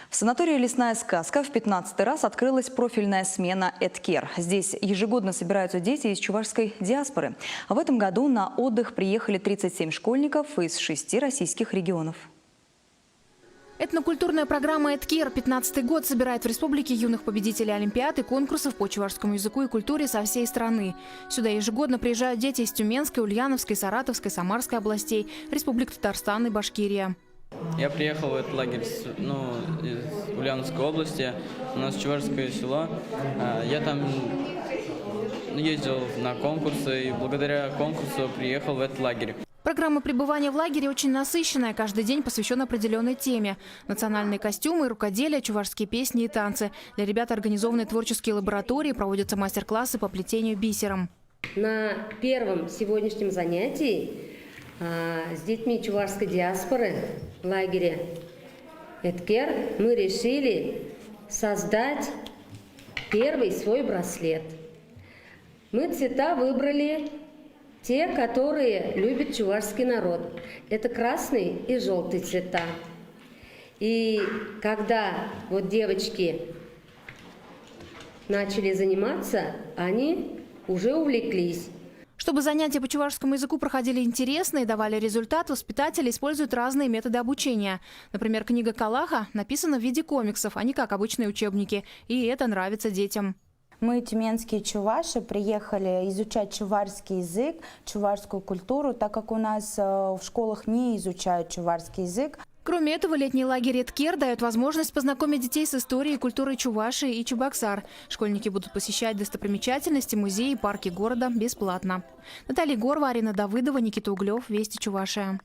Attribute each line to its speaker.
Speaker 1: В санатории «Лесная сказка» в 15-й раз открылась профильная смена «Эдкер». Здесь ежегодно собираются дети из чувашской диаспоры. А в этом году на отдых приехали 37 школьников из 6 российских регионов.
Speaker 2: Этнокультурная программа «Эдкер» 15-й год собирает в республике юных победителей олимпиад и конкурсов по чувашскому языку и культуре со всей страны. Сюда ежегодно приезжают дети из Тюменской, Ульяновской, Саратовской, Самарской областей, республик Татарстан и Башкирия.
Speaker 3: Я приехал в этот лагерь из Ульяновской области, у нас чувашское село. Я там ездил на конкурсы и благодаря конкурсу приехал в этот лагерь.
Speaker 2: Программа пребывания в лагере очень насыщенная. Каждый день посвящен определенной теме. Национальные костюмы, рукоделие, чувашские песни и танцы. Для ребят организованы творческие лаборатории, проводятся мастер-классы по плетению бисером.
Speaker 4: На первом сегодняшнем занятии с детьми чувашской диаспоры в лагере «Эдкер» мы решили создать первый свой браслет. Мы цвета выбрали те, которые любит чувашский народ. Это красный и желтый цвета. И когда вот девочки начали заниматься, они уже увлеклись.
Speaker 2: Чтобы занятия по чувашскому языку проходили интересно и давали результат, воспитатели используют разные методы обучения. Например, книга «Калаха» написана в виде комиксов, а не как обычные учебники. И это нравится детям.
Speaker 5: Мы, тюменские чуваши, приехали изучать чувашский язык, чувашскую культуру, так как у нас в школах не изучают чувашский язык.
Speaker 2: Кроме этого, летний лагерь «Эдкер» дает возможность познакомить детей с историей и культурой Чувашии и Чебоксар. Школьники будут посещать достопримечательности, музеи и парки города бесплатно. Наталья Горова, Арина Давыдова, Никита Углев, Вести Чувашия.